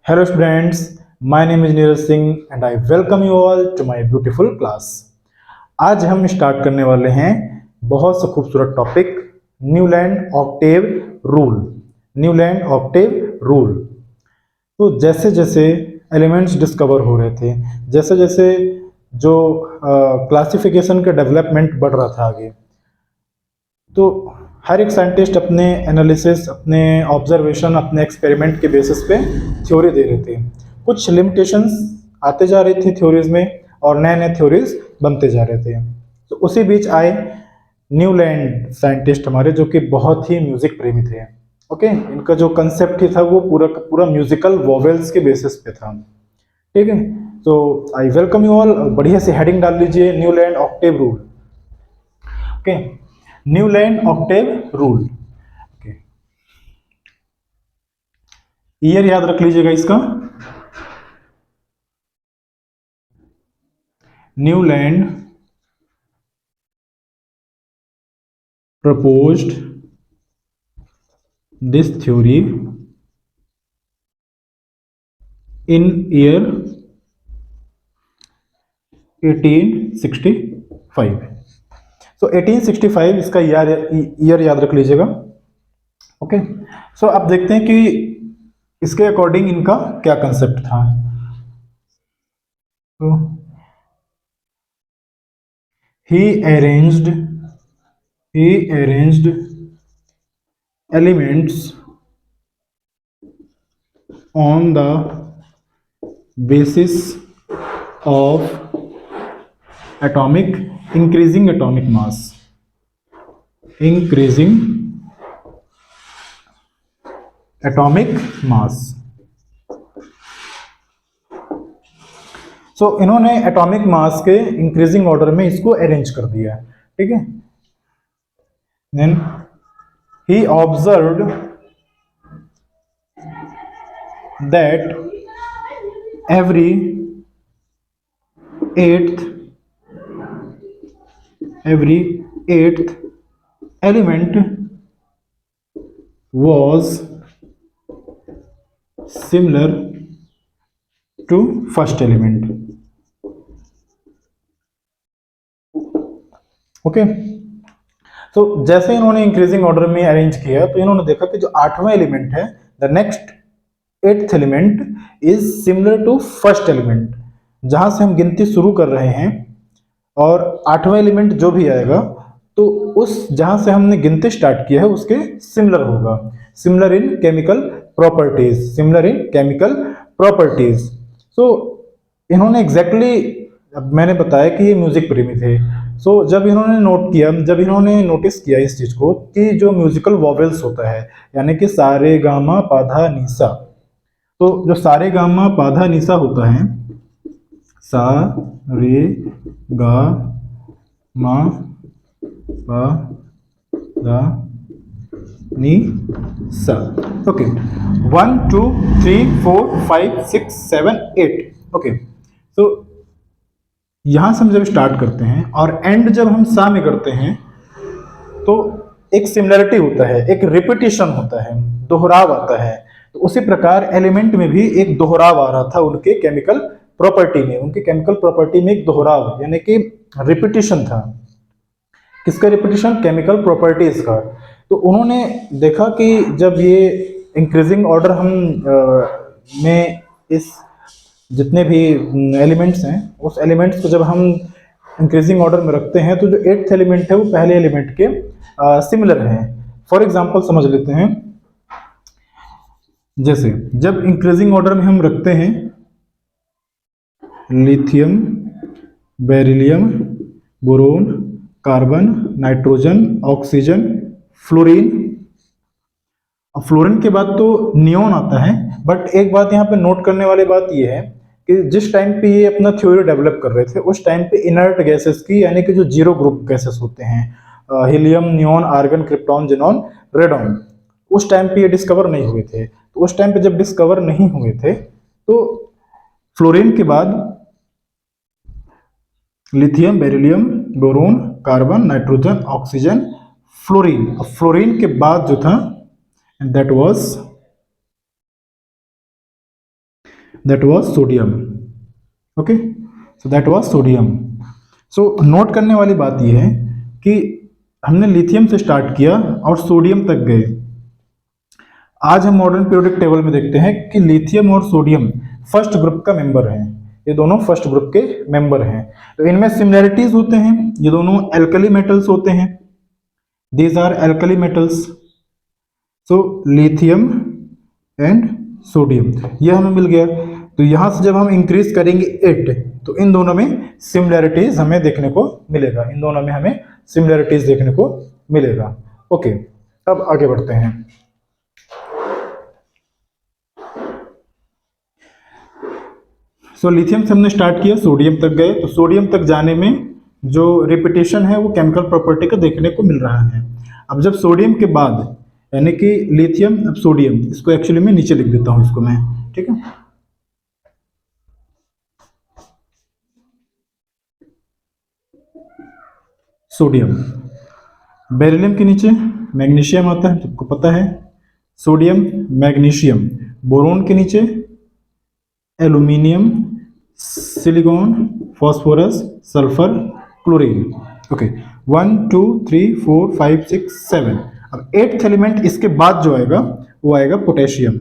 Hello students, my name is Neeraj Singh and I welcome you all to my beautiful class. आज हम start करने वाले हैं बहुत सा खूबसूरत topic Newland octave rule. Newland octave rule. तो जैसे जैसे एलिमेंट्स डिस्कवर हो रहे थे, जैसे जैसे जो क्लासिफिकेशन का डेवलपमेंट बढ़ रहा था आगे, तो हर एक साइंटिस्ट अपने एनालिसिस, अपने ऑब्जर्वेशन, अपने एक्सपेरिमेंट के बेसिस पे थ्योरी दे रहे थे। कुछ लिमिटेशंस आते जा रही थी थ्योरीज में और नए नए थ्योरीज बनते जा रहे थे। तो उसी बीच आए न्यूलैंड साइंटिस्ट हमारे, जो कि बहुत ही म्यूजिक प्रेमी थे। ओके, इनका जो कंसेप्ट ही था वो पूरा पूरा म्यूजिकल वोवेल्स के बेसिस पे था। ठीक है, तो आई वेलकम यू ऑल। बढ़िया से हेडिंग डाल लीजिए, Newland octave rule. Okay, Newland octave rule. Okay, year याद रख लीजिएगा इसका, Newland proposed this theory in year 1865। So 1865 इसका ईयर याद रख लीजिएगा। ओके, सो अब देखते हैं कि इसके अकॉर्डिंग इनका क्या कंसेप्ट था। तो he arranged elements on the basis of increasing atomic mass, सो इन्होंने एटॉमिक मास के इंक्रीजिंग ऑर्डर में इसको अरेंज कर दिया। ठीक है, then he observed that every eighth element was similar to first element। Okay, तो जैसे इन्होंने इंक्रीजिंग ऑर्डर में अरेंज किया तो इन्होंने देखा कि जो आठवां एलिमेंट है, the next eighth element is similar to first element. जहां से हम गिनती शुरू कर रहे हैं और आठवां एलिमेंट जो भी आएगा तो उस जहां से हमने गिनती स्टार्ट किया है उसके सिमिलर होगा। Similar in chemical properties. So इन्होंने एग्जैक्टली मैंने बताया कि ये म्यूजिक प्रेमी थे। सो जब इन्होंने नोटिस किया इस चीज को कि जो म्यूजिकल वॉवेल्स होता है, यानी कि सारे गामा पाधा निसा, तो जो सारे गामा पाधा निसा होता है, सा रे गा मा पा धा नी सा। ओके, 1 2 3 4 5 6 7 8। ओके, तो यहां से हम जब स्टार्ट करते हैं और एंड जब हम सा में करते हैं तो एक सिमिलरिटी होता है, एक रिपीटिशन होता है, दोहराव आता है। तो उसी प्रकार एलिमेंट में भी एक दोहराव आ रहा था उनके केमिकल प्रॉपर्टी में। उनके केमिकल प्रॉपर्टी में एक दोहराव यानी कि रिपीटिशन था। किसका रिपीटिशन? केमिकल प्रॉपर्टीज का। तो उन्होंने देखा कि जब ये इंक्रीजिंग ऑर्डर हम में इस जितने भी एलिमेंट्स हैं, उस एलिमेंट्स को जब हम इंक्रीजिंग ऑर्डर में रखते हैं तो जो एट्थ एलिमेंट है वो पहले एलिमेंट के सिमिलर हैं। फॉर एग्जांपल समझ लेते हैं, जैसे जब इंक्रीजिंग ऑर्डर में हम रखते हैं lithium, beryllium, boron, carbon, nitrogen, oxygen, fluorine. अब फ्लोरीन के बाद तो नियोन आता है, बट एक बात यहाँ पे नोट करने वाली बात ये है कि जिस टाइम पे ये अपना थ्योरी डेवलप कर रहे थे उस टाइम पे इनर्ट गैसेस की, यानी कि जो जीरो ग्रुप गैसेस होते हैं, helium, neon, argon, krypton, xenon, radon, उस टाइम पे ये डिस्कवर नहीं हुए थे। तो उस टाइम पे जब डिस्कवर नहीं हुए थे तो फ्लोरीन के बाद lithium, beryllium, boron, carbon, nitrogen, oxygen, fluorine. Fluorine के बाद जो था that was that was sodium. Okay, so that was sodium. So note करने वाली बात यह है कि हमने लिथियम से स्टार्ट किया और सोडियम तक गए। आज हम मॉडर्न पीरियोडिक टेबल में देखते हैं कि लिथियम और सोडियम फर्स्ट ग्रुप का मेंबर हैं। ये दोनों फर्स्ट ग्रुप के मेंबर हैं। तो इनमें सिमिलैरिटीज होते हैं। ये दोनों एल्कली मेटल्स होते हैं। These are alkali metals. So lithium and sodium ये हमें मिल गया। तो यहां से जब हम इंक्रीज करेंगे 8 तो इन दोनों में सिमिलैरिटीज हमें देखने को मिलेगा। इन दोनों में हमें सिमिलैरिटीज देखने को मिलेगा। ओके, अब आगे बढ़ते हैं। सो लिथियम से हमने स्टार्ट किया, सोडियम तक गए। तो सोडियम तक जाने में जो रिपीटेशन है वो केमिकल प्रॉपर्टी का देखने को मिल रहा है। अब जब सोडियम के बाद यानी कि लिथियम, अब सोडियम, इसको एक्चुअली मैं नीचे लिख देता हूं इसको मैं, ठीक है। सोडियम, बेरिलियम के नीचे मैग्नीशियम आता है, सबको पता है। सोडियम, मैग्नीशियम, बोरोन के नीचे aluminium, silicon, phosphorus, sulphur, chlorine. Okay, 1 2 3 4 5 6 7। अब 8th एलिमेंट इसके बाद जो आएगा वो आएगा पोटेशियम।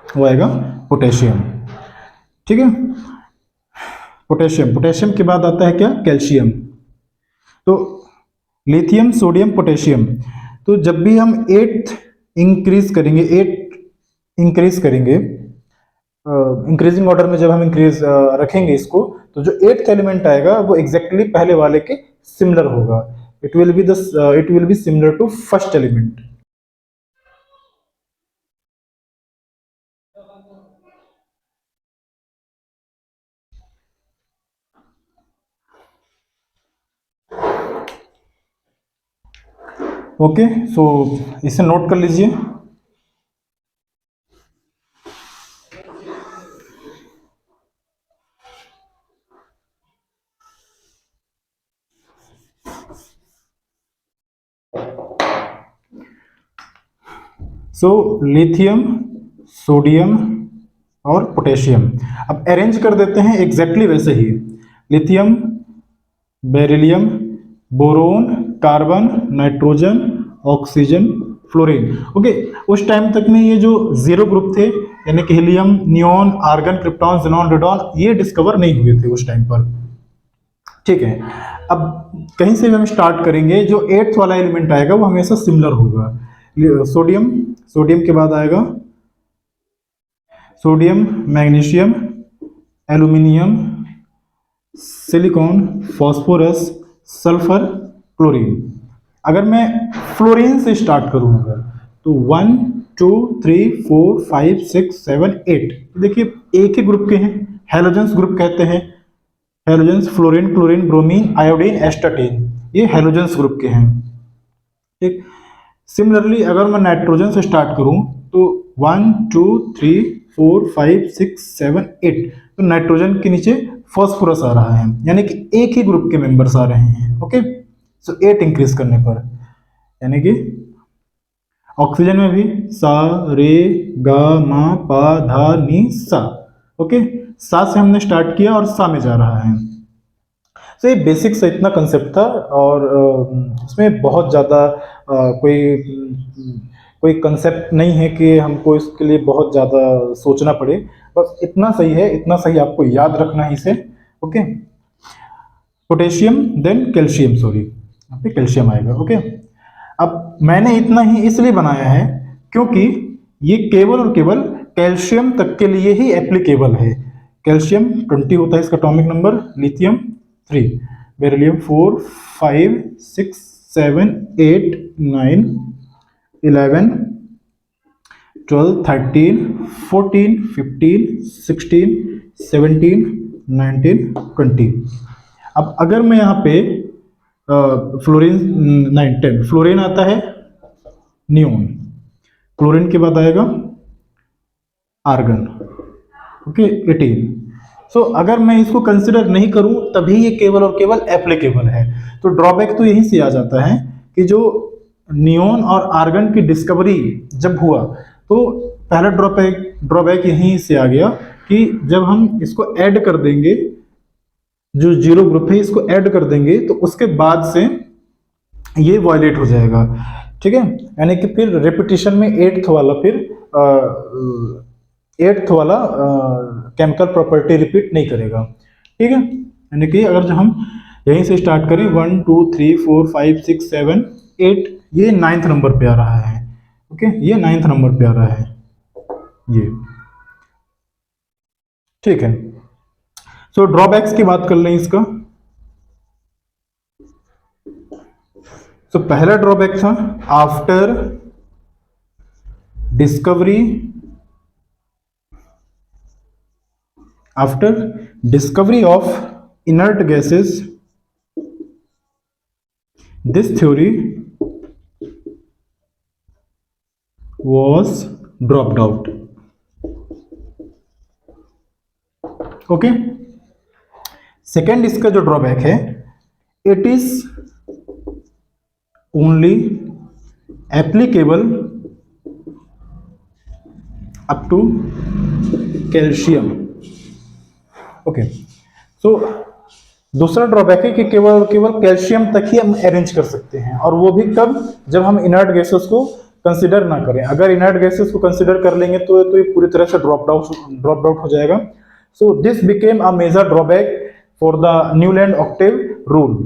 वो आएगा पोटेशियम, ठीक है। पोटेशियम, पोटेशियम के बाद आता है क्या? कैल्शियम। तो लिथियम, सोडियम, पोटेशियम। तो जब भी हम 8 इंक्रीज करेंगे, 8 इंक्रीज करेंगे, इंक्रीजिंग ऑर्डर में जब हम इंक्रीज रखेंगे इसको, तो जो 8th एलिमेंट आएगा वो एग्जैक्टली पहले वाले के सिमिलर होगा। It will be similar to first element. Okay, so इसे नोट कर लीजिए। सो लिथियम, सोडियम और पोटेशियम। अब अरेंज कर देते हैं एग्जैक्टली वैसे ही। Lithium, beryllium, boron, carbon, nitrogen, oxygen, fluorine. Okay, उस टाइम तक में ये जो जीरो ग्रुप थे यानी कि helium, neon, argon, krypton, xenon, radon, ये डिस्कवर नहीं हुए थे उस टाइम पर, ठीक है। अब कहीं से भी हम स्टार्ट करेंगे, जो 8th वाला एलिमेंट आएगा वो हमेशा सिमिलर होगा। सोडियम, सोडियम के बाद आएगा sodium, magnesium, aluminium, silicon, phosphorus, sulphur, chlorine. अगर मैं फ्लोरीन से स्टार्ट करूंगा तो 1 2 3 4 5 6 7 8, देखिए एक ही ग्रुप के हैं, हैलोजेंस ग्रुप कहते हैं। Halogens, fluorine, chlorine, bromine, iodine, astatine, ये हैलोजेंस ग्रुप के हैं, ठीक। सिमिलरली अगर मैं नाइट्रोजन से स्टार्ट करूं तो 1 2 3 4 5 6 7 8, तो नाइट्रोजन के नीचे फास्फोरस आ रहा है, यानी कि एक ही ग्रुप के मेंबर्स आ रहे हैं। ओके, सो 8 इंक्रीज करने पर, यानी कि ऑक्सीजन में भी सा रे गा मा पा धा नी सा। ओके, सा से हमने स्टार्ट किया और सा में जा रहा है। तो ये बेसिक से इतना कंसेप्ट था और इसमें बहुत ज़्यादा कोई कंसेप्ट नहीं है कि हमको इसके लिए बहुत ज़्यादा सोचना पड़े। बस इतना सही है, इतना सही आपको याद रखना है इसे। Okay, potassium then calcium, sorry यहाँ पे कैल्शियम आएगा। ओके, अब मैंने इतना ही इसलिए बनाया है क्योंकि ये केवल और केवल कैल्शियम तक के लिए ही एप्लीकेबल है। कैल्शियम 20 होता है इसका एटॉमिक नंबर, लिथियम 3, बेरिलियम 4 5 6 7 8 9 11 12 13 14 15 16 17 19 20। अब अगर मैं यहाँ पे फ्लोरीन 9 10, फ्लोरीन आता है नियोन, क्लोरीन के बाद आएगा आर्गन। ओके, 18। सो अगर मैं इसको कंसिडर नहीं करूं तभी ये केवल और केवल एप्लीकेबल है। तो ड्रॉबैक तो यहीं से आ जाता है कि जो नियोन और आर्गन की डिस्कवरी जब हुआ तो पहला ड्रॉबैक यहीं से आ गया कि जब हम इसको ऐड कर देंगे, जो जीरो ग्रुप है इसको ऐड कर देंगे, तो उसके बाद से ये वायलेट हो जाएगा। ठीक है, यानी कि फिर रिपीटिशन में एट्थ वाला केमिकल प्रॉपर्टी रिपीट नहीं करेगा। ठीक है, यानी कि अगर जो हम यहीं से स्टार्ट करें 1 2 3 4 5 6 7 8, ये 9th नंबर पे आ रहा है। ओके, ये 9th नंबर पे आ रहा है ये। ठीक है, सो ड्रॉबैक्स की बात कर लें इसका। तो पहला ड्रॉबैक था after discovery of inert gases, this theory was dropped out। Okay, second इसका जो ड्रॉबैक है, it is only applicable up to calcium. Okay, so दूसरा ड्रॉबैक है कि केवल कैल्शियम तक ही हम अरेंज कर सकते हैं, और वो भी कब, जब हम इनर्ट गैसेस को कंसिडर ना करें। अगर इनर्ट गैसेस को कंसिडर कर लेंगे तो ये पूरी तरह से ड्रॉप आउट हो जाएगा। So this became a major drawback for the Newland octave rule.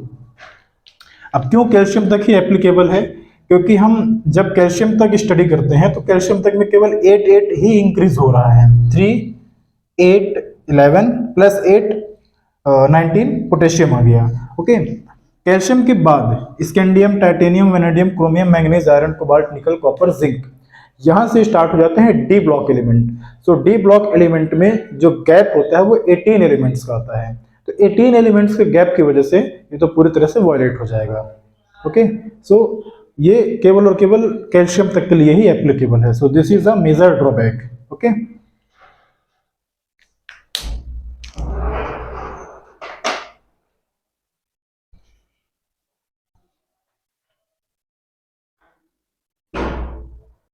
अब क्यों कैल्शियम तक ही एप्लीकेबल है? क्योंकि हम जब कैल्शियम तक स्टडी करते हैं तो कैल्शियम तक में केवल 8 ही इंक्रीज हो रहा है। 3 8 11 प्लस 8 19 पोटेशियम आ गया। ओके, कैल्शियम के बाद scandium, titanium, vanadium, chromium, manganese, iron, cobalt, निकल, कॉपर, जिंक, यहां से स्टार्ट हो जाते हैं डी ब्लॉक एलिमेंट। सो डी ब्लॉक एलिमेंट में जो गैप होता है वो 18 एलिमेंट्स का आता है। तो 18 एलिमेंट्स के गैप की वजह से ये तो पूरी तरह से वायलेट हो जाएगा। ओके, सो ये केवल और केवल कैल्शियम तक के लिए ही एप्लीकेबल है। So this is a major drawback. Okay.